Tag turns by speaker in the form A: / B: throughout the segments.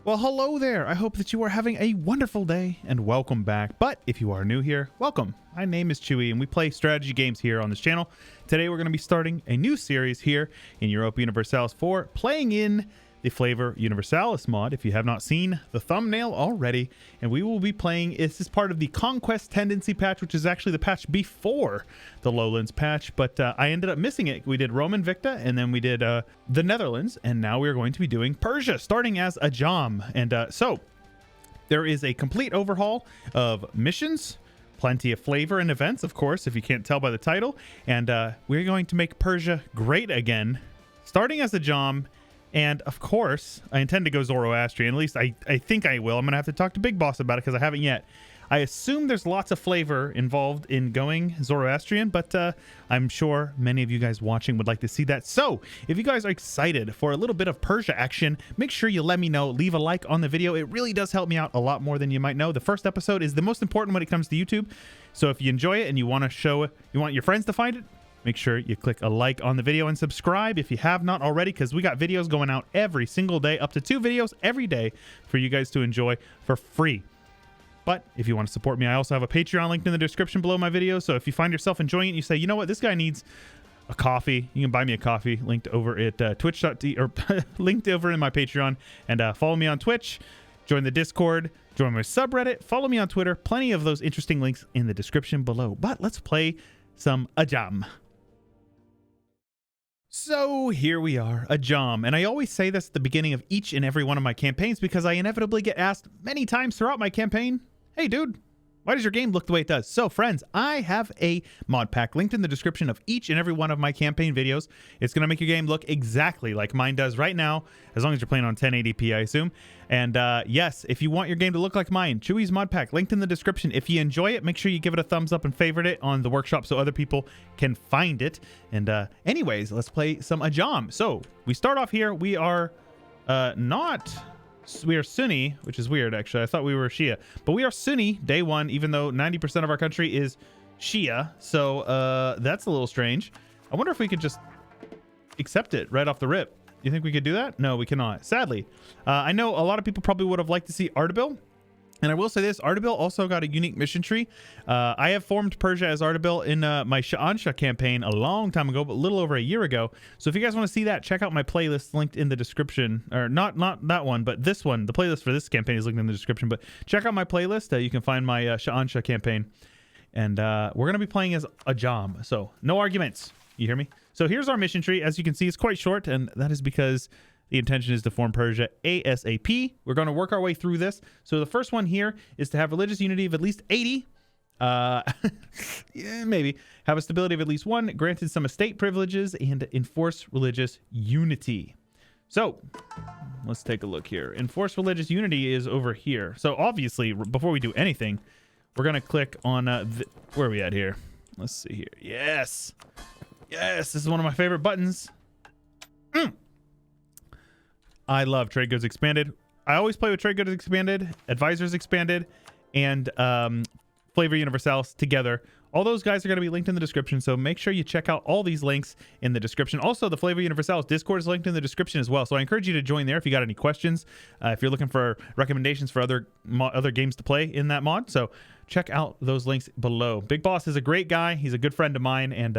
A: Well, hello there. I hope that you are having a wonderful day and welcome back. But if you are new here, welcome. My name is Chewy and we play strategy games here on this channel. Today we're going to be starting a new series here in Europa Universalis IV, playing in the Flavor Universalis mod, if you have not seen the thumbnail already. And we will be playing, this is part of the Conquest Tendency patch, which is actually the patch before the Lowlands patch, but I ended up missing it. We did Rome and Victa, and then we did the Netherlands, and now we're going to be doing Persia, starting as Ajam. And so there is a complete overhaul of missions, plenty of flavor and events, of course, if you can't tell by the title, and we're going to make Persia great again, starting as Ajam. And of course, I intend to go Zoroastrian. At least I think I will. I'm going to have to talk to Big Boss about it because I haven't yet. I assume there's lots of flavor involved in going Zoroastrian, but I'm sure many of you guys watching would like to see that. So if you guys are excited for a little bit of Persia action, make sure you let me know. Leave a like on the video. It really does help me out a lot more than you might know. The first episode is the most important when it comes to YouTube. So if you enjoy it and you want to show it, you want your friends to find it, make sure you click a like on the video and subscribe if you have not already, because we got videos going out every single day, up to 2 videos every day for you guys to enjoy for free. But if you want to support me, I also have a Patreon linked in the description below my video. So if you find yourself enjoying it and you say, you know what, this guy needs a coffee, you can buy me a coffee, linked over at twitch.tv or linked over in my Patreon, and follow me on Twitch, join the Discord, join my subreddit, follow me on Twitter. Plenty of those interesting links in the description below. But let's play some Ajam. So here we are, Ajam, and I always say this at the beginning of each and every one of my campaigns because I inevitably get asked many times throughout my campaign, hey dude, why does your game look the way it does? So friends, I have a mod pack linked in the description of each and every one of my campaign videos. It's going to make your game look exactly like mine does right now, as long as you're playing on 1080p, I assume. And yes, if you want your game to look like mine, Chewy's mod pack linked in the description. If you enjoy it, make sure you give it a thumbs up and favorite it on the workshop so other people can find it. And anyways, let's play some Ajam. So we start off here. We are we are Sunni, which is weird, actually. I thought we were Shia. But we are Sunni, day one, even though 90% of our country is Shia. So that's a little strange. I wonder if we could just accept it right off the rip. You think we could do that? No, we cannot. Sadly. I know a lot of people probably would have liked to see Ardabil. And I will say this, Ardabil also got a unique mission tree. I have formed Persia as Ardabil in my Sha'ansha campaign a long time ago, but a little over a year ago. So if you guys want to see that, check out my playlist linked in the description. Or not that one, but this one. The playlist for this campaign is linked in the description. But check out my playlist. You can find my Sha'ansha campaign. And we're going to be playing as Ajam. So no arguments. You hear me? So here's our mission tree. As you can see, it's quite short, and that is because the intention is to form Persia ASAP. We're going to work our way through this. So the first one here is to have religious unity of at least 80. Yeah, maybe. Have a stability of at least 1, granted some estate privileges, and enforce religious unity. So let's take a look here. Enforce religious unity is over here. So obviously, before we do anything, we're going to click on... where are we at here? Let's see here. Yes. Yes, this is one of my favorite buttons. I love Trade Goods Expanded. I always play with Trade Goods Expanded, Advisors Expanded, and Flavor Universalis together. All those guys are going to be linked in the description, so make sure you check out all these links in the description. Also, the Flavor Universalis Discord is linked in the description as well, so I encourage you to join there if you got any questions, if you're looking for recommendations for other games to play in that mod. So check out those links below. Big Boss is a great guy. He's a good friend of mine, and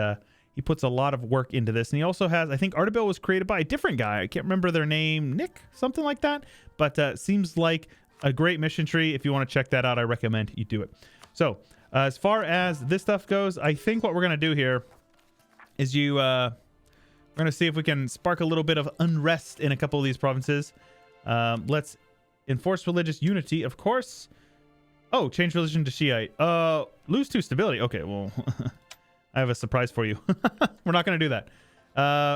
A: he puts a lot of work into this. And he also has, I think Ardabil was created by a different guy. I can't remember their name, Nick, something like that. But seems like a great mission tree. If you want to check that out, I recommend you do it. So as far as this stuff goes, I think what we're going to do here is we're going to see if we can spark a little bit of unrest in a couple of these provinces. Let's enforce religious unity, of course. Oh, change religion to Shiite. Lose to stability. Okay, well... I have a surprise for you. We're not going to do that.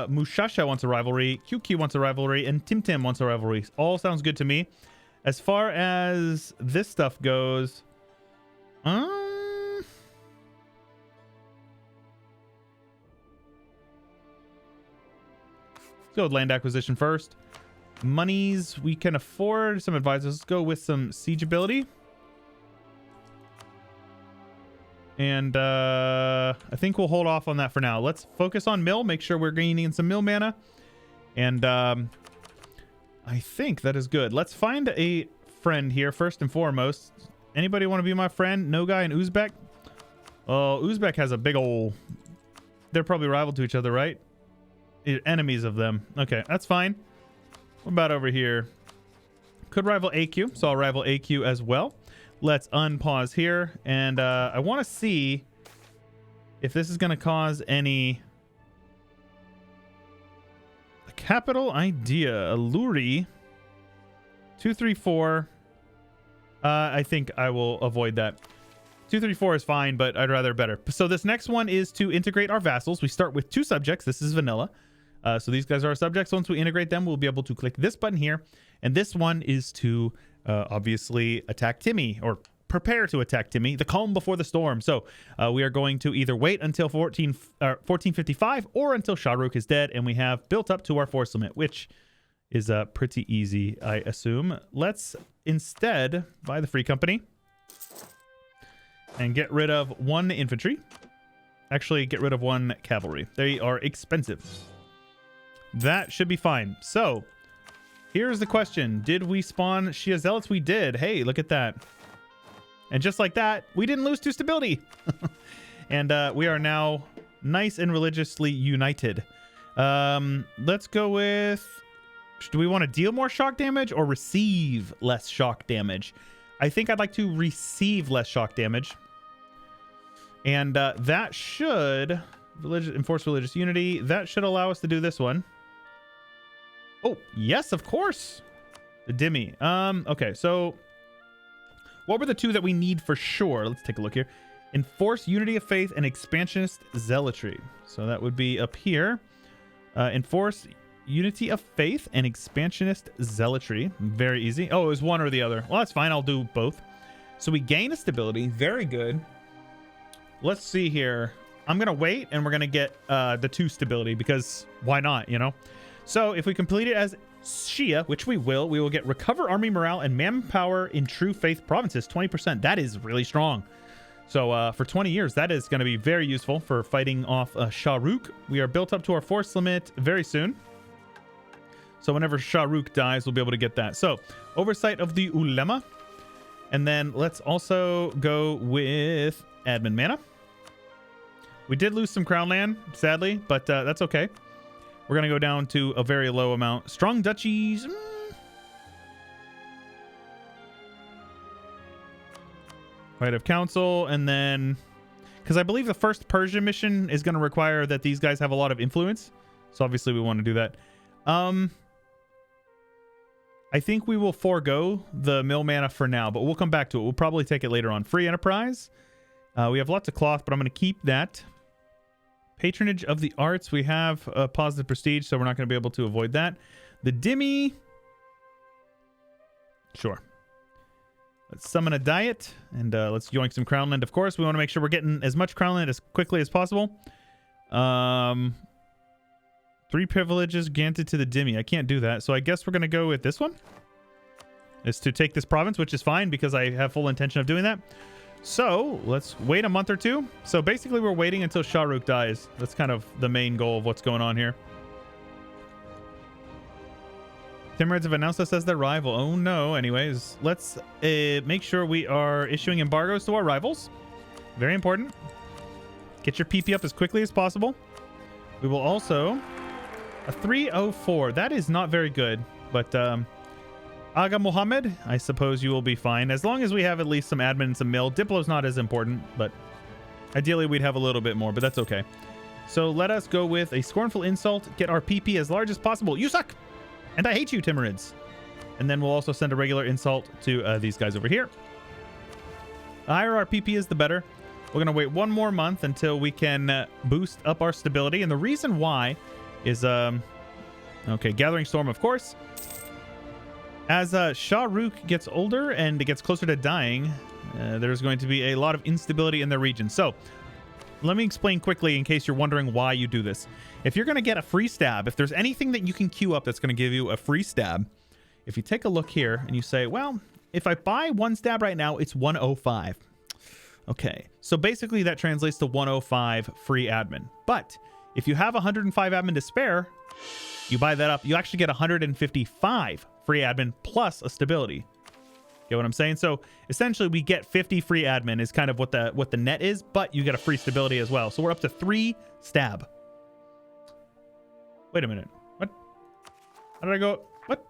A: Mushasha wants a rivalry. QQ wants a rivalry. And Tim wants a rivalry. All sounds good to me. As far as this stuff goes... let's go with land acquisition first. Monies we can afford. Some advisors. Let's go with some siege ability. And I think we'll hold off on that for now. Let's focus on mill. Make sure we're gaining some mill mana. And I think that is good. Let's find a friend here first and foremost. Anybody want to be my friend? No guy in Uzbek? Oh, Uzbek has a big ol'... They're probably rival to each other, right? Enemies of them. Okay, that's fine. What about over here? Could rival AQ, so I'll rival AQ as well. Let's unpause here, and I want to see if this is going to cause any... A capital idea. Alluri. 234. I think I will avoid that. 234 is fine, but I'd rather better. So this next one is to integrate our vassals. We start with 2 subjects. This is vanilla. So these guys are our subjects. Once we integrate them, we'll be able to click this button here. And this one is to obviously attack Timmy, or prepare to attack Timmy, the calm before the storm. So we are going to either wait until 1455 or until Shahrukh is dead, and we have built up to our force limit, which is pretty easy, I assume. Let's instead buy the free company and get rid of 1 infantry. Actually, get rid of 1 cavalry. They are expensive. That should be fine. So here's the question. Did we spawn Shia Zealots? We did. Hey, look at that. And just like that, we didn't lose 2 stability. And we are now nice and religiously united. Let's go with... Do we want to deal more shock damage or receive less shock damage? I think I'd like to receive less shock damage. And that should... enforce religious unity. That should allow us to do this one. Oh, yes, of course. The Dhimmi. Okay, so... What were the 2 that we need for sure? Let's take a look here. Enforce unity of faith and expansionist zealotry. So that would be up here. Enforce unity of faith and expansionist zealotry. Very easy. Oh, it was one or the other. Well, that's fine. I'll do both. So we gain a stability. Very good. Let's see here. I'm going to wait, and we're going to get the 2 stability, because why not, you know? So if we complete it as Shia, which we will get recover army morale and manpower in true faith provinces, 20%. That is really strong. So for 20 years, that is going to be very useful for fighting off Shahrukh. We are built up to our force limit very soon. So whenever Shahrukh dies, we'll be able to get that. So oversight of the ulema. And then let's also go with admin mana. We did lose some crown land, sadly, but that's okay. We're going to go down to a very low amount. Strong duchies. Right of council. And then, because I believe the first Persia mission is going to require that these guys have a lot of influence. So obviously we want to do that. I think we will forego the mill mana for now, but we'll come back to it. We'll probably take it later on. Free enterprise. We have lots of cloth, but I'm going to keep that. Patronage of the arts. We have a positive prestige, so we're not going to be able to avoid that. The Dhimmi. Sure. Let's summon a diet, and let's yoink some crown land. Of course, we want to make sure we're getting as much crown land as quickly as possible. 3 privileges granted to the Dhimmi. I can't do that, so I guess we're going to go with this one. Is to take this province, which is fine because I have full intention of doing that. So let's wait a month or 2. So basically we're waiting until Shahrukh dies. That's kind of the main goal of what's going on here. Timurids have announced us as their rival. Oh no. Anyways, let's make sure we are issuing embargoes to our rivals. Very important. Get your PP up as quickly as possible. We will also... A 304. That is not very good, but... Aga Muhammad, I suppose you will be fine. As long as we have at least some admin and some mill. Diplo's not as important, but ideally we'd have a little bit more, but that's okay. So let us go with a scornful insult. Get our PP as large as possible. You suck! And I hate you, Timurids. And then we'll also send a regular insult to these guys over here. The higher our PP is, the better. We're going to wait 1 more month until we can boost up our stability. And the reason why is... okay, Gathering Storm, of course. As Shahrukh gets older and it gets closer to dying, there's going to be a lot of instability in the region. So let me explain quickly in case you're wondering why you do this. If you're going to get a free stab, if there's anything that you can queue up that's going to give you a free stab, if you take a look here and you say, well, if I buy 1 stab right now, it's 105. Okay, so basically that translates to 105 free admin. But if you have 105 admin to spare, You buy that up, you actually get 155 free admin plus a stability. Get what I'm saying? So essentially we get 50 free admin is kind of what the net is, but you get a free stability as well. So we're up to 3 stab. Wait a minute. What? How did I go? What?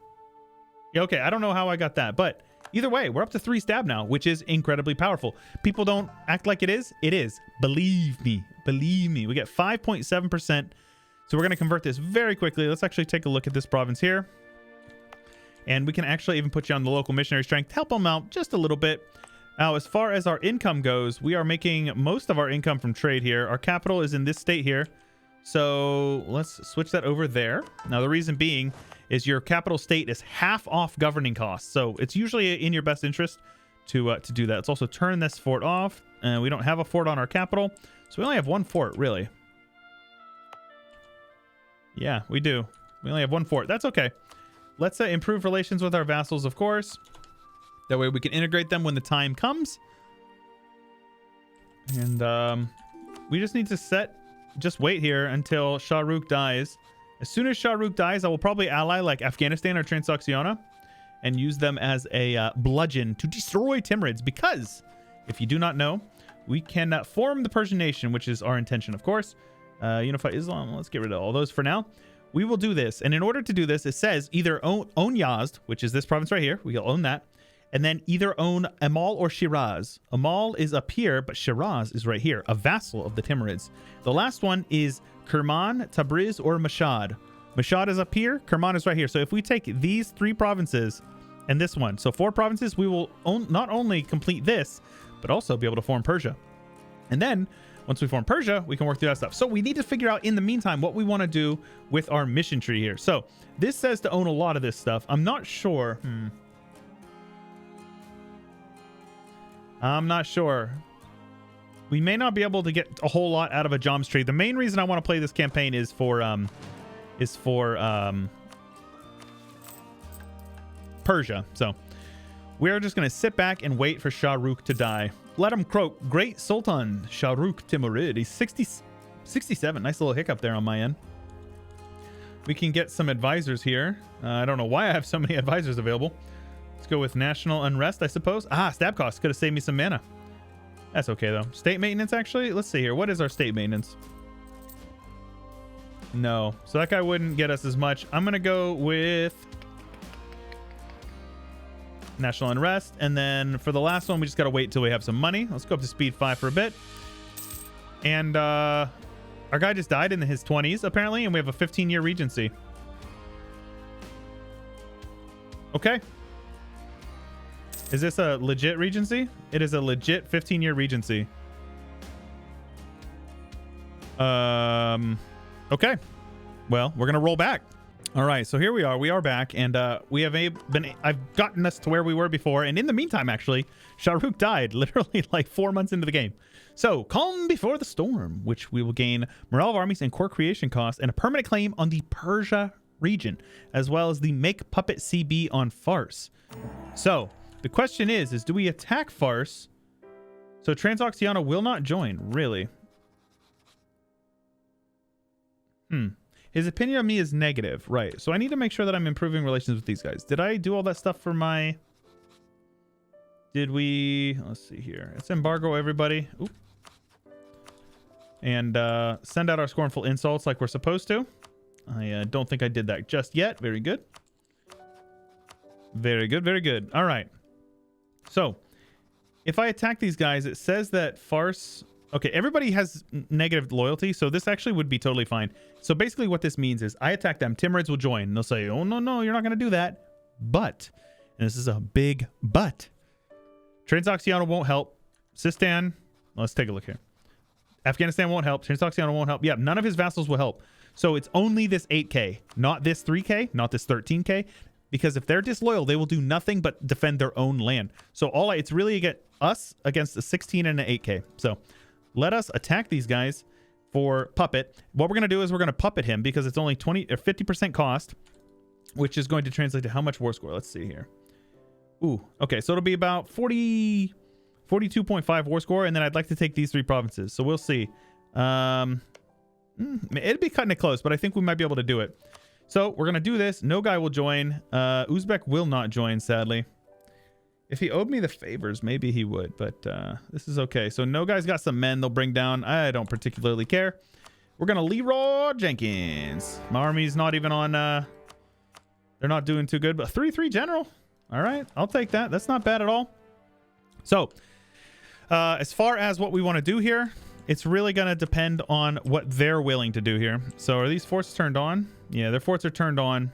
A: Yeah, okay. I don't know how I got that, but either way, we're up to 3 stab now, which is incredibly powerful. People don't act like it is. It is. Believe me. Believe me. We get 5.7%. So we're going to convert this very quickly. Let's actually take a look at this province here. And we can actually even put you on the local missionary strength, help them out just a little bit. Now, as far as our income goes, we are making most of our income from trade here. Our capital is in this state here. So let's switch that over there. Now, the reason being is your capital state is half off governing costs. So it's usually in your best interest to do that. Let's also turn this fort off. We don't have a fort on our capital. So we only have 1 fort, really. Yeah, we do. We only have 1 fort. That's okay. Let's improve relations with our vassals, of course. That way we can integrate them when the time comes. And we just need to just wait here until Shah Rukh dies. As soon as Shah Rukh dies, I will probably ally like Afghanistan or Transoxiana and use them as a bludgeon to destroy Timurids. Because, if you do not know, we can form the Persian nation, which is our intention, of course. Unify Islam. Let's get rid of all those for now. We will do this. And in order to do this, it says either own Yazd, which is this province right here. We'll own that. And then either own Amal or Shiraz. Amal is up here, but Shiraz is right here, a vassal of the Timurids. The last one is Kerman, Tabriz, or Mashhad. Mashhad is up here. Kerman is right here. So if we take these 3 provinces and this one, so 4 provinces, we will not only complete this, but also be able to form Persia. And then once we form Persia, we can work through that stuff. So we need to figure out in the meantime what we want to do with our mission tree here. So this says to own a lot of this stuff. I'm not sure. I'm not sure. We may not be able to get a whole lot out of Ajam's tree. The main reason I want to play this campaign is for Persia. So we're just going to sit back and wait for Shah Rukh to die. Let him croak. Great Sultan Shah Rukh Timurid. He's 67. Nice little hiccup there on my end. We can get some advisors here. I don't know why I have so many advisors available. Let's go with national unrest, I suppose. Stab costs could have saved me some mana. That's okay, though. State maintenance, actually. Let's see here. What is our state maintenance? No. So that guy wouldn't get us as much. I'm going to go with national unrest. And then for the last one, we just got to wait till we have some money. Let's go up to speed 5 for a bit. And our guy just died in his 20s, apparently. And we have a 15-year regency. Okay. Is this a legit regency? It is a legit 15-year regency. Okay. Well, we're going to roll back. All right, so here we are. We are back, and I've gotten us to where we were before, and in the meantime, actually, Shah Rukh died literally like 4 months into the game. So, calm before the storm, which we will gain morale of armies and core creation costs, and a permanent claim on the Persia region, as well as the make puppet CB on Fars. So, the question is do we attack Fars? So Transoxiana will not join, really. His opinion of me is negative, right? So I need to make sure that I'm improving relations with these guys. Did I do all that stuff for my... Did we... Let's see here. Let's embargo everybody. Oop. And send out our scornful insults like we're supposed to. I don't think I did that just yet. Very good. Very good, very good. All right. So, if I attack these guys, it says that Fars... Okay, everybody has negative loyalty, so this actually would be totally fine. So basically what this means is I attack them, Timurids will join, and they'll say, oh, no, you're not going to do that. But, and this is a big but, Transoxiana won't help. Sistan, let's take a look here. Afghanistan won't help. Transoxiana won't help. Yeah, none of his vassals will help. So it's only this 8k, not this 3k, not this 13k. Because if they're disloyal, they will do nothing but defend their own land. So it's really us against a 16 and an 8k. So let us attack these guys for puppet. What we're going to do is we're going to puppet him because it's only 20 or 50% cost, which is going to translate to how much war score? Let's see here. Ooh, okay. So it'll be about 42.5 war score. And then I'd like to take these 3 provinces. So we'll see. It'd be cutting it close, but I think we might be able to do it. So we're going to do this. No guy will join. Uzbek will not join, sadly. If he owed me the favors, maybe he would, but this is okay. So no guy's got some men they'll bring down. I don't particularly care. We're going to Leroy Jenkins. My army's not even on... they're not doing too good, but 3-3 general. All right, I'll take that. That's not bad at all. So as far as what we want to do here, it's really going to depend on what they're willing to do here. So are these forts turned on? Yeah, their forts are turned on.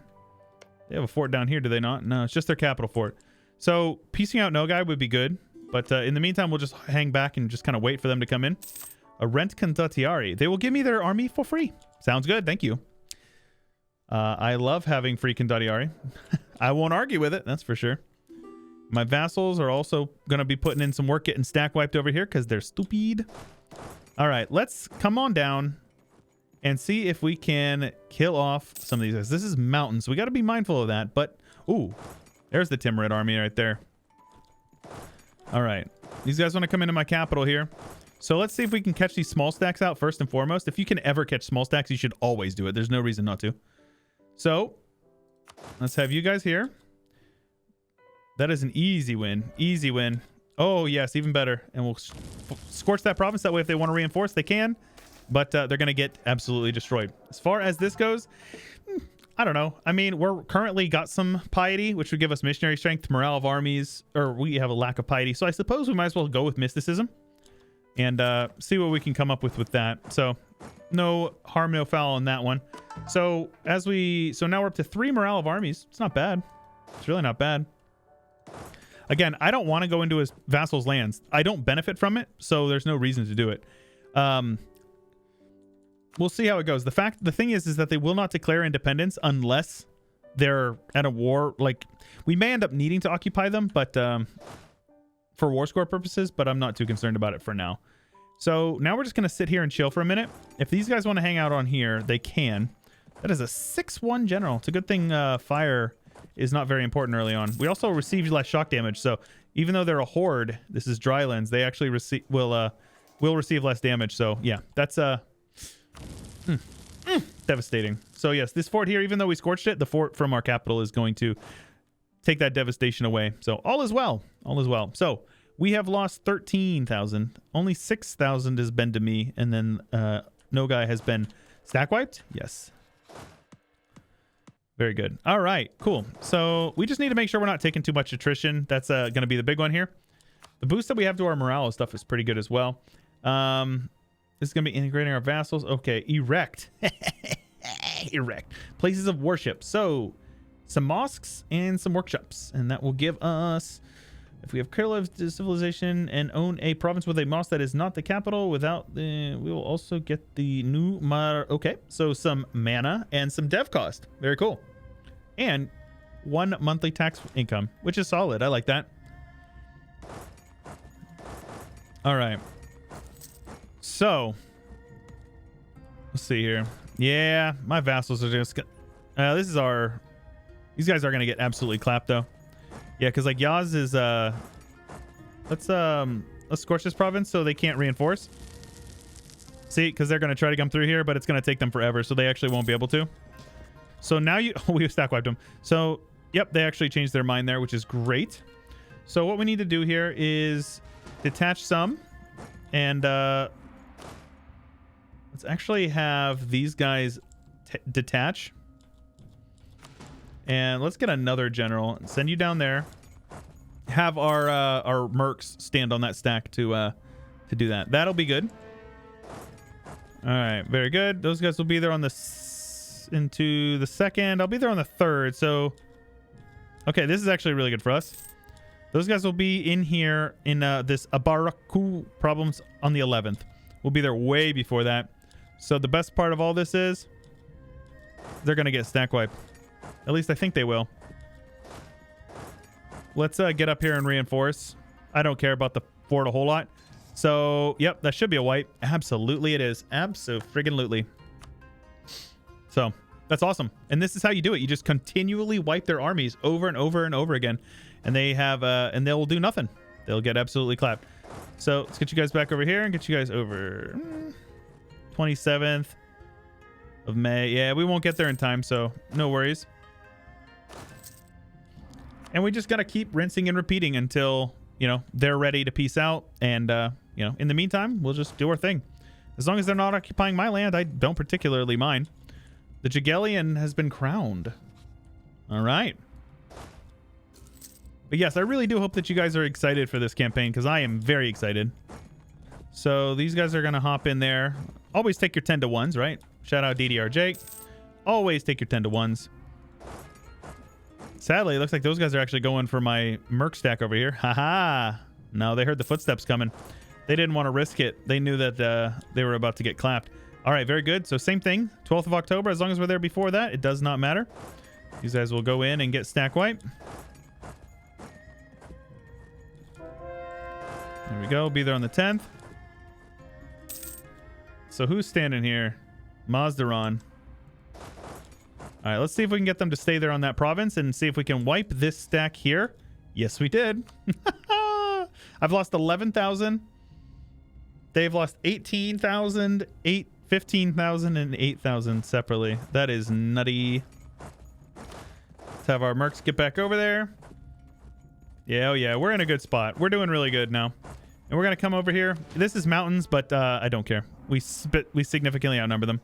A: They have a fort down here, do they not? No, it's just their capital fort. So piecing out no guy would be good. But in the meantime, we'll just hang back and just kind of wait for them to come in. A rent condottieri. They will give me their army for free. Sounds good. Thank you. I love having free condottieri. I won't argue with it. That's for sure. My vassals are also going to be putting in some work getting stack wiped over here because they're stupid. All right, let's come on down and see if we can kill off some of these guys. This is mountains, so we got to be mindful of that. But, ooh, there's the Timurid army right there. All right, these guys want to come into my capital here. So let's see if we can catch these small stacks out first and foremost. If you can ever catch small stacks, you should always do it. There's no reason not to. So let's have you guys here. That is an easy win. Easy win. Oh, yes, even better. And we'll scorch that province. That way, if they want to reinforce, they can. But they're going to get absolutely destroyed. As far as this goes, I don't know. I mean, we're currently got some piety, which would give us missionary strength, morale of armies, or we have a lack of piety. So I suppose we might as well go with mysticism and see what we can come up with that. So no harm, no foul on that one. So now we're up to 3 morale of armies. It's not bad. It's really not bad. Again, I don't want to go into his vassals' lands. I don't benefit from it, so there's no reason to do it. We'll see how it goes. The thing is that they will not declare independence unless they're at a war. Like, we may end up needing to occupy them, but for war score purposes, but I'm not too concerned about it for now. So now we're just going to sit here and chill for a minute. If these guys want to hang out on here, they can. That is a 6-1 general. It's a good thing fire is not very important early on. We also received less shock damage, so even though they're a horde, this is drylands, they actually will receive less damage. So yeah, that's devastating. So yes, this fort here, even though we scorched it, the fort from our capital is going to take that devastation away. So all is well. All is well. So we have lost 13,000. Only 6,000 has been to me, and then no guy has been stack wiped. Yes. Very good. All right, cool. So we just need to make sure we're not taking too much attrition. That's going to be the big one here. The boost that we have to our morale stuff is pretty good as well. This is going to be integrating our vassals. Okay, erect. Erect. Places of worship. So some mosques and some workshops. And that will give us, if we have Curl of Civilization and own a province with a mosque that is not the capital, without the, we will also get the new okay, so some mana and some dev cost. Very cool. And 1 monthly tax income, which is solid. I like that. All right. So let's see here. Yeah, my vassals are just these guys are gonna get absolutely clapped though. Yeah, because like Yaz is let's scorch this province so they can't reinforce. See, because they're gonna try to come through here, but it's gonna take them forever, so they actually won't be able to. So now we stack wiped them. So yep, they actually changed their mind there, which is great. So what we need to do here is detach some, and let's actually have these guys detach. And let's get another general and send you down there. Have our mercs stand on that stack to do that. That'll be good. All right, very good. Those guys will be there on into the second. I'll be there on the third. So, okay, this is actually really good for us. Those guys will be in here in this Abaraku problems on the 11th. We'll be there way before that. So the best part of all this is they're gonna get stack wiped. At least I think they will. Let's get up here and reinforce. I don't care about the fort a whole lot. So, yep, that should be a wipe. Absolutely it is. Abso-friggin-lutely. So, that's awesome. And this is how you do it. You just continually wipe their armies over and over and over again. And they have, and they'll do nothing. They'll get absolutely clapped. So, let's get you guys back over here and get you guys over 27th. of May. Yeah, we won't get there in time, so no worries. And we just got to keep rinsing and repeating until, you know, they're ready to peace out. And, you know, in the meantime, we'll just do our thing. As long as they're not occupying my land, I don't particularly mind. The Jagellian has been crowned. All right. But yes, I really do hope that you guys are excited for this campaign, because I am very excited. So these guys are going to hop in there. Always take your 10 to 1s, right? Shout out DDR Jake. Always take your 10 to 1s. Sadly, it looks like those guys are actually going for my merc stack over here. Haha. No, they heard the footsteps coming. They didn't want to risk it. They knew that they were about to get clapped. All right, very good. So same thing, 12th of October. As long as we're there before that, it does not matter. These guys will go in and get stack wipe. There we go. Be there on the 10th. So who's standing here? Mazdaran. All right, let's see if we can get them to stay there on that province and see if we can wipe this stack here. Yes, we did. I've lost 11,000. They've lost 18,000, 15,000, and 8,000 separately. That is nutty. Let's have our mercs get back over there. Yeah, oh yeah, we're in a good spot. We're doing really good now. And we're going to come over here. This is mountains, but I don't care. We significantly outnumber them.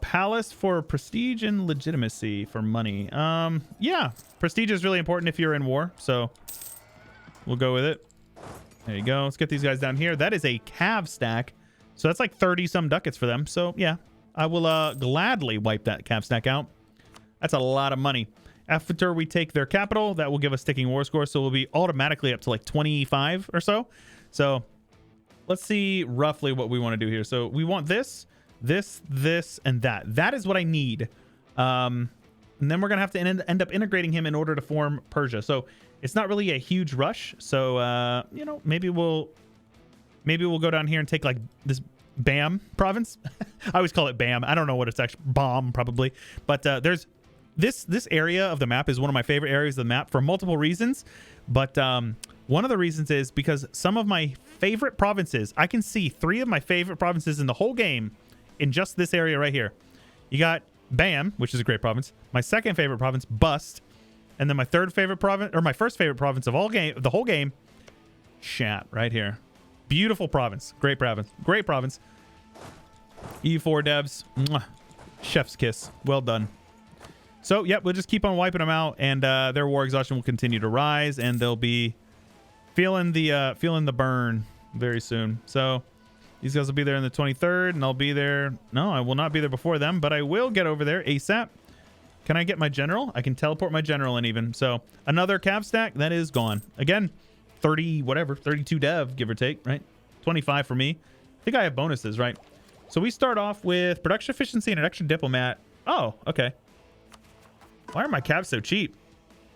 A: Palace for prestige and legitimacy for money. Yeah, prestige is really important if you're in war, so we'll go with it. There you go. Let's get these guys down here. That is a cav stack, so that's like 30 some ducats for them. So yeah, I will gladly wipe that cav stack out. That's a lot of money. After we take their capital, that will give us sticking war score, so we'll be automatically up to like 25 or so. So let's see roughly what we want to do here. So we want this, and that. That is what I need. And then we're going to have to end up integrating him in order to form Persia. So it's not really a huge rush. So, you know, maybe we'll go down here and take like this BAM province. I always call it BAM. I don't know what it's actually. Bomb, probably. But there's this area of the map is one of my favorite areas of the map for multiple reasons. But one of the reasons is because some of my favorite provinces, I can see 3 of my favorite provinces in the whole game in just this area right here. You got BAM, which is a great province. My second favorite province, Bust. And then my third favorite province, or my first favorite province of the whole game, Shat, right here. Beautiful province. Great province. Great province. EU4 devs. Mwah. Chef's kiss. Well done. So, yep, we'll just keep on wiping them out, and their war exhaustion will continue to rise, and they'll be feeling the burn very soon. So these guys will be there on the 23rd, and I'll be there. No, I will not be there before them, but I will get over there ASAP. Can I get my general? I can teleport my general in even. So another cav stack that is gone. Again, 30 whatever, 32 dev, give or take, right? 25 for me. I think I have bonuses, right? So we start off with production efficiency and an extra diplomat. Oh, okay. Why are my cabs so cheap?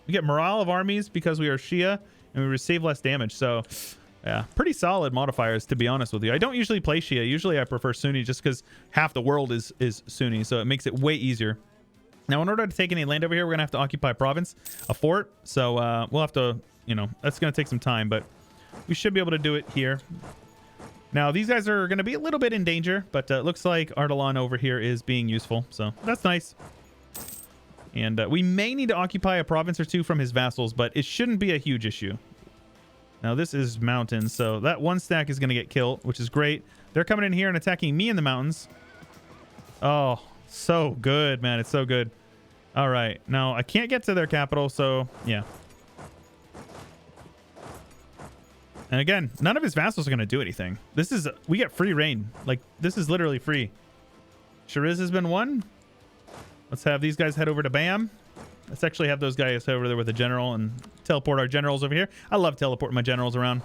A: We get morale of armies because we are Shia, and we receive less damage. So yeah, pretty solid modifiers, to be honest with you. I don't usually play Shia. Usually I prefer Sunni just because half the world is Sunni, so it makes it way easier. Now, in order to take any land over here, we're going to have to occupy a province, a fort. So we'll have to, you know, that's going to take some time, but we should be able to do it here. Now, these guys are going to be a little bit in danger, but it looks like Ardalan over here is being useful. So that's nice. And we may need to occupy a province or two from his vassals, but it shouldn't be a huge issue. Now, this is mountains, so that one stack is going to get killed, which is great. They're coming in here and attacking me in the mountains. Oh, so good, man. It's so good. All right. Now, I can't get to their capital, so yeah. And again, none of his vassals are going to do anything. This is... we get free reign. Like, this is literally free. Shariz has been won. Let's have these guys head over to BAM. Let's actually have those guys over there with the general and teleport our generals over here. I love teleporting my generals around.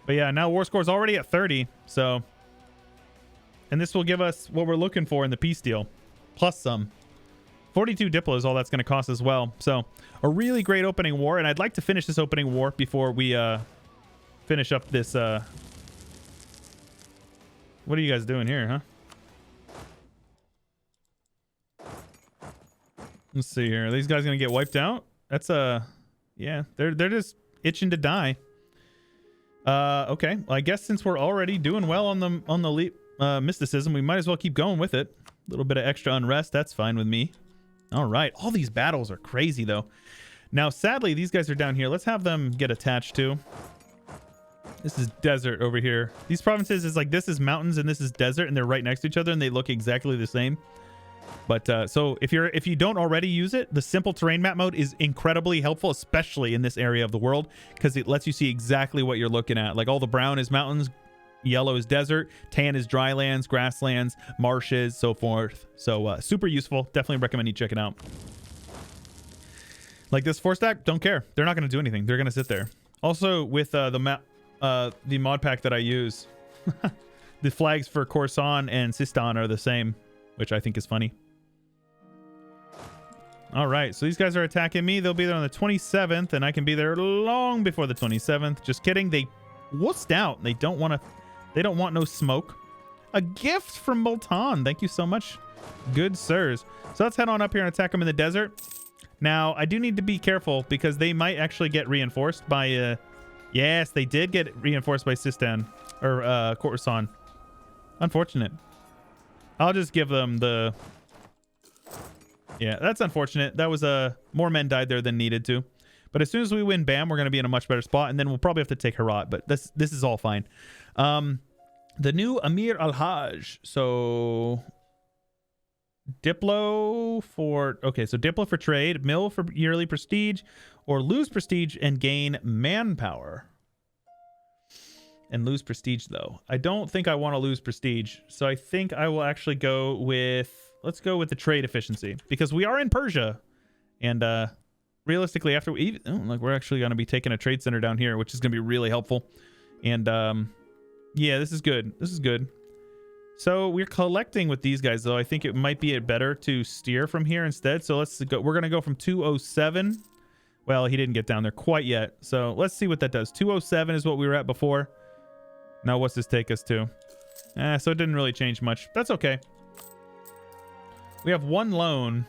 A: But yeah, now war score is already at 30. So, and this will give us what we're looking for in the peace deal, plus some. 42 Diplo is all that's going to cost as well. So a really great opening war. And I'd like to finish this opening war before we finish up this. What are you guys doing here, huh? Let's see here. Are these guys going to get wiped out? That's yeah, they're just itching to die. Okay. Well, I guess since we're already doing well on the mysticism, we might as well keep going with it. little bit of extra unrest. That's fine with me. All right. All these battles are crazy, though. Now, sadly, these guys are down here. Let's have them get attached to. This is desert over here. These provinces is like, this is mountains and this is desert, and they're right next to each other and they look exactly the same. But so if you don't already use it, the simple terrain map mode is incredibly helpful, especially in this area of the world, because it lets you see exactly what you're looking at. Like all the brown is mountains, yellow is desert, tan is dry lands, grasslands, marshes, so forth. So super useful. Definitely recommend you check it out. Like this 4-stack, don't care. They're not going to do anything. They're going to sit there. Also with the mod pack that I use, the flags for Khorasan and Sistan are the same, which I think is funny. All right, so these guys are attacking me. They'll be there on the 27th, and I can be there long before the 27th. Just kidding. They wussed out. They don't want no smoke. A gift from Multan. Thank you so much. Good sirs. So let's head on up here and attack them in the desert. Now, I do need to be careful because they might actually get reinforced by... yes, they did get reinforced by Sistan. Or Khorasan. Unfortunate. I'll just give them the... Yeah, that's unfortunate. That was more men died there than needed to. But as soon as we win Bam, we're going to be in a much better spot, and then we'll probably have to take Herat, but this is all fine. The new Amir Al-Hajj. So Diplo for... Okay, so Diplo for trade, Mill for yearly prestige, or lose prestige and gain manpower. And lose prestige, though. I don't think I want to lose prestige, so I think I will actually go with... Let's go with the trade efficiency, because we are in Persia, and realistically, after we're actually going to be taking a trade center down here, which is going to be really helpful. And yeah, this is good. This is good. So we're collecting with these guys, though. I think it might be better to steer from here instead. So let's go. We're going to go from 207. Well, he didn't get down there quite yet. So let's see what that does. 207 is what we were at before. Now, what's this take us to? So it didn't really change much. That's okay. We have one loan.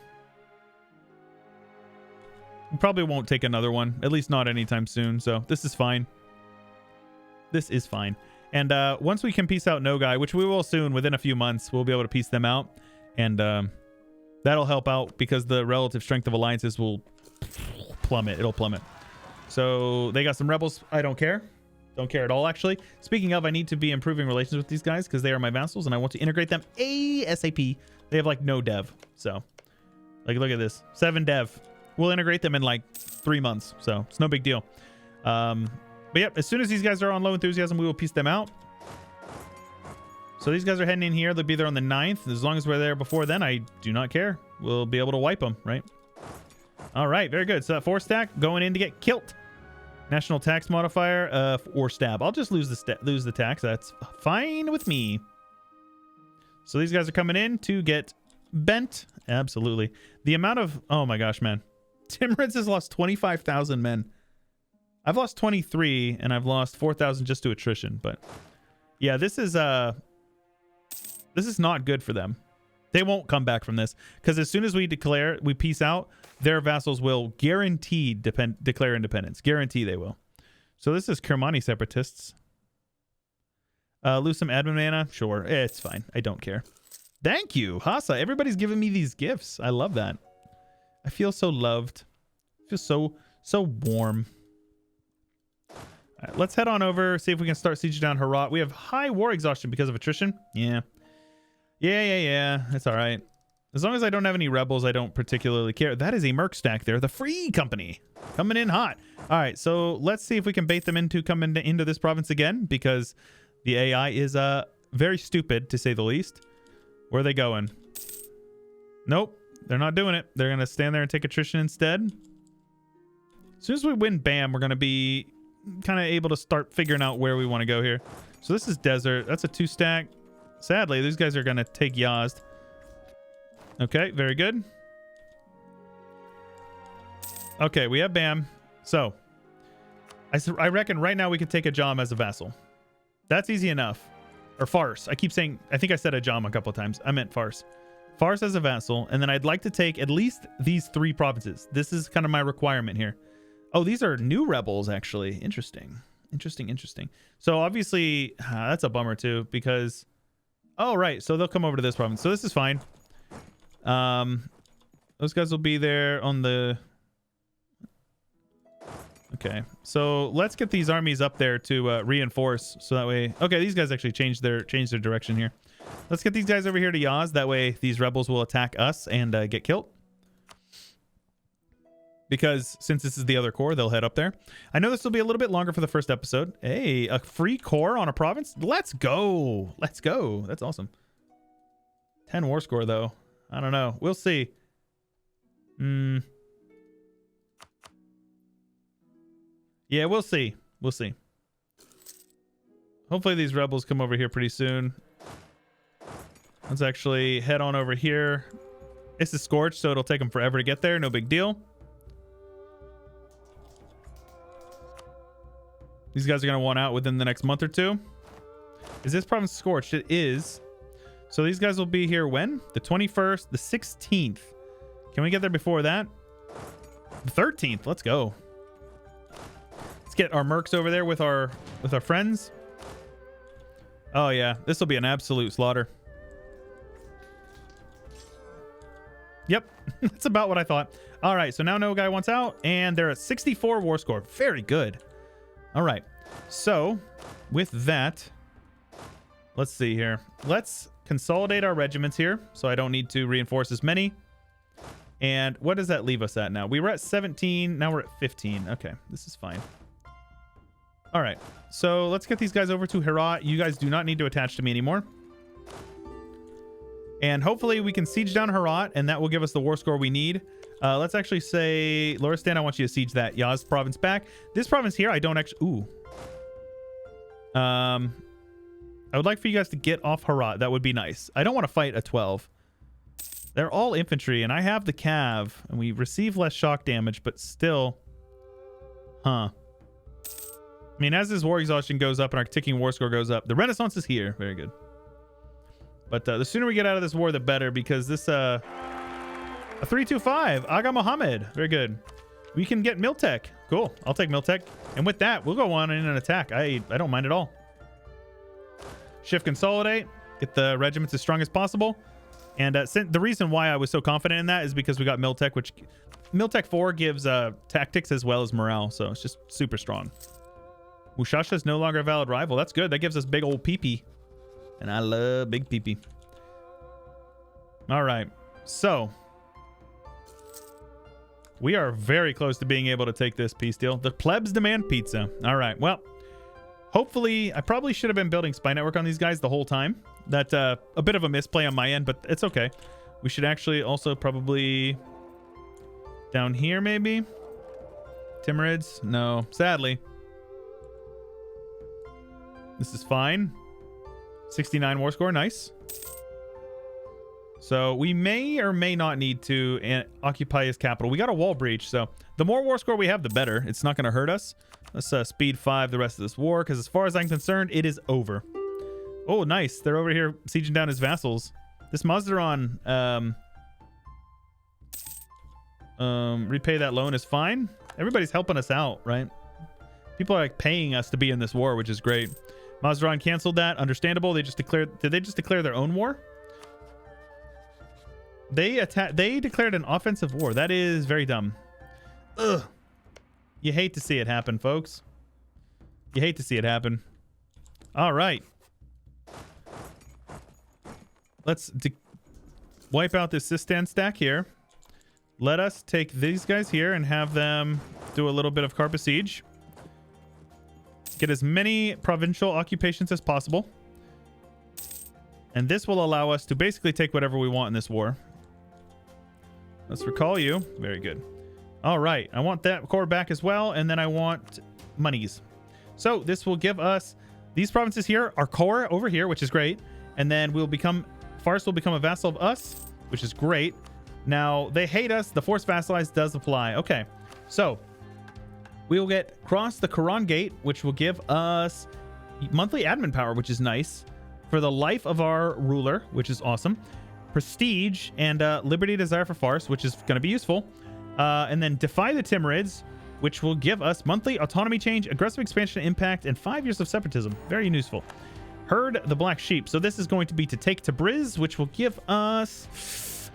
A: We probably won't take another one, at least not anytime soon. So this is fine. This is fine. And once we can peace out Nogai, which we will soon, within a few months, we'll be able to peace them out. And that'll help out because the relative strength of alliances will plummet. It'll plummet. So they got some rebels. I don't care. Don't care at all, actually. Speaking of, I need to be improving relations with these guys because they are my vassals, and I want to integrate them ASAP. They have, like, no dev. So, like, look at this. 7 dev. We'll integrate them in, like, 3 months. So, it's no big deal. But, yep, as soon as these guys are on low enthusiasm, we will piece them out. So, these guys are heading in here. They'll be there on the 9th. As long as we're there before then, I do not care. We'll be able to wipe them, right? All right, very good. So, that 4-stack going in to get killed. National tax modifier or stab. I'll just lose the tax. That's fine with me. So these guys are coming in to get bent. Absolutely. The amount of... Oh my gosh, man. Timur has lost 25,000 men. I've lost 23 and I've lost 4,000 just to attrition. But yeah, this is not good for them. They won't come back from this because as soon as we peace out, their vassals will guaranteed declare independence. Guarantee they will. So this is Kermani separatists. Lose some admin mana? Sure. It's fine. I don't care. Thank you, Hasa. Everybody's giving me these gifts. I love that. I feel so loved. I feel so warm. All right, let's head on over, see if we can start sieging down Herat. We have high war exhaustion because of attrition. Yeah. Yeah. It's all right. As long as I don't have any rebels, I don't particularly care. That is a merc stack there. The Free Company coming in hot. All right, so let's see if we can bait them into coming into this province again because the AI is very stupid, to say the least. Where are they going? Nope, they're not doing it. They're going to stand there and take attrition instead. As soon as we win Bam, we're going to be kind of able to start figuring out where we want to go here. So this is desert. That's a 2-stack. Sadly, these guys are going to take Yazd. Okay, very good. Okay, we have Bam. So, I reckon right now we could take Ajam as a vassal. That's easy enough. Or Fars. I keep saying, I think I said Ajam a couple of times. I meant Fars. Fars as a vassal. And then I'd like to take at least these 3 provinces. This is kind of my requirement here. Oh, these are new rebels, actually. Interesting. Interesting. So, obviously, that's a bummer, too, because... Oh, right. So, they'll come over to this province. So, this is fine. Those guys will be there on the... Okay, so let's get these armies up there to reinforce, so that way... Okay, these guys actually changed their direction here. Let's get these guys over here to Yaz. That way these rebels will attack us and get killed. Because since this is the other core, they'll head up there. I know this will be a little bit longer for the first episode. Hey, a free core on a province? Let's go. Let's go. That's awesome. 10 war score, though. I don't know. We'll see. Yeah, we'll see. We'll see. Hopefully these rebels come over here pretty soon. Let's actually head on over here. This is scorched, so it'll take them forever to get there. No big deal. These guys are going to want out within the next month or two. Is this province scorched? It is. So these guys will be here when? The 21st, the 16th. Can we get there before that? The 13th. Let's go. Let's get our mercs over there with our friends. Oh yeah, this will be an absolute slaughter. Yep, that's about what I thought. All right, so now no guy wants out, and they're at 64 war score. Very good. All right, so with that, let's see here. Let's consolidate our regiments here, so I don't need to reinforce as many. And what does that leave us at now? We were at 17, now we're at 15. Okay, this is fine. All right, so let's get these guys over to Herat. You guys do not need to attach to me anymore. And hopefully we can siege down Herat, and that will give us the war score we need. Let's actually say, Loristan, I want you to siege that Yaz province back. This province here, I don't actually... Ooh. I would like for you guys to get off Herat. That would be nice. I don't want to fight a 12. They're all infantry, and I have the cav, and we receive less shock damage, but still... Huh. I mean, as this war exhaustion goes up and our ticking war score goes up, the Renaissance is here. Very good. But the sooner we get out of this war, the better, because this... A 325. Aga Mohammed. Very good. We can get Miltech. Cool. I'll take Miltech. And with that, we'll go on in an attack. I don't mind at all. Shift consolidate. Get the regiments as strong as possible. And the reason why I was so confident in that is because we got Miltech, which... Miltech 4 gives tactics as well as morale. So it's just super strong. Mushasha is no longer a valid rival. That's good. That gives us big old peepee. And I love big peepee. All right. So... we are very close to being able to take this peace deal. The plebs demand pizza. All right. Well, hopefully, I probably should have been building spy network on these guys the whole time. That's a bit of a misplay on my end, but it's okay. We should actually also probably down here, maybe. Timurids? No, sadly. This is fine. 69 war score. Nice. So we may or may not need to occupy his capital. We got a wall breach, so the more war score we have, the better. It's not going to hurt us. Let's speed 5 the rest of this war, because as far as I'm concerned, it is over. Oh, nice. They're over here sieging down his vassals. This Mazdaran repay that loan is fine. Everybody's helping us out, right? People are like paying us to be in this war, which is great. Mazdaran canceled that. Understandable. They just declared... Did they just declare their own war? They declared an offensive war. That is very dumb. Ugh. You hate to see it happen, folks. You hate to see it happen. All right. Let's wipe out this Sistan stack here. Let us take these guys here and have them do a little bit of Carpa Siege. Get as many provincial occupations as possible. And this will allow us to basically take whatever we want in this war. Let's recall you. Very good. All right. I want that core back as well. And then I want monies. So this will give us these provinces here, our core over here, which is great. And then we'll become... Fars will become a vassal of us, which is great. Now, they hate us. The force vassalize does apply. Okay. So we will get cross the Quran Gate, which will give us monthly admin power, which is nice. For the life of our ruler, which is awesome. Prestige and Liberty Desire for Farce, which is going to be useful. And then Defy the Timurids, which will give us monthly autonomy change, aggressive expansion impact, and 5 years of separatism. Very useful. Herd the Black Sheep. So this is going to be to take Tabriz, which will give us...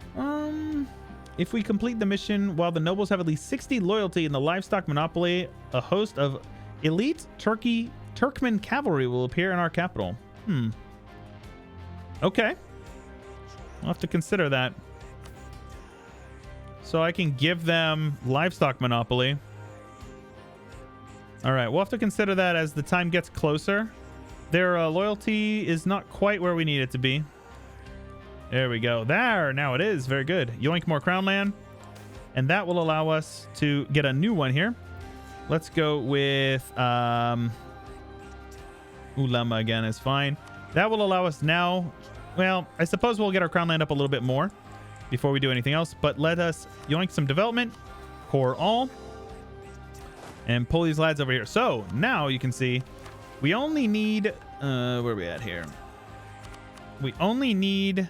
A: If we complete the mission while the nobles have at least 60 loyalty in the livestock monopoly, a host of elite Turkmen cavalry will appear in our capital. Okay. I'll have to consider that. So I can give them livestock monopoly. All right, we'll have to consider that as the time gets closer. Their loyalty is not quite where we need it to be. There we go. There, now it is. Very good. Yoink more crown land. And that will allow us to get a new one here. Let's go with Ulama again is fine. That will allow us now. Well, I suppose we'll get our crown land up a little bit more before we do anything else. But let us yoink some development. Core all. And pull these lads over here. So now you can see we only need... where are we at here? We only need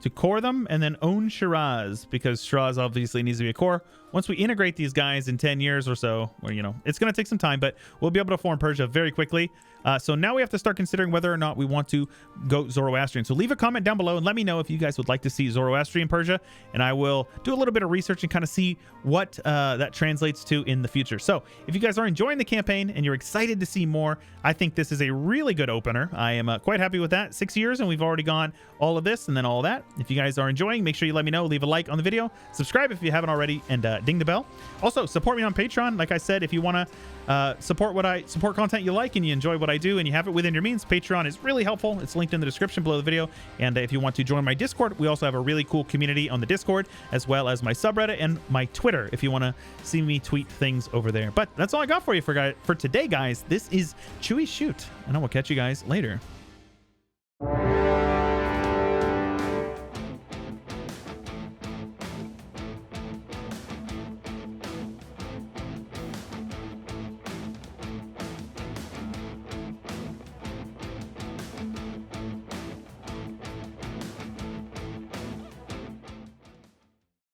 A: to core them and then own Shiraz, because Shiraz obviously needs to be a core. Once we integrate these guys in 10 years or so, well, you know, it's going to take some time, but we'll be able to form Persia very quickly. So now we have to start considering whether or not we want to go Zoroastrian. So leave a comment down below and let me know if you guys would like to see Zoroastrian Persia, and I will do a little bit of research and kind of see what that translates to in the future. So if you guys are enjoying the campaign and you're excited to see more, I think this is a really good opener. I am quite happy with that. 6 years and we've already gone all of this and then all of that. If you guys are enjoying, make sure you let me know. Leave a like on the video, subscribe if you haven't already, and ding the bell. Also, support me on Patreon. Like I said, if you want to support content you like and you enjoy what I do and you have it within your means, Patreon is really helpful. It's linked in the description below the video. And if you want to join my Discord, we also have a really cool community on the Discord, as well as my subreddit and my Twitter if you want to see me tweet things over there. But that's all I got for you for today, guys. This is Chewyshoot, and I will catch you guys later.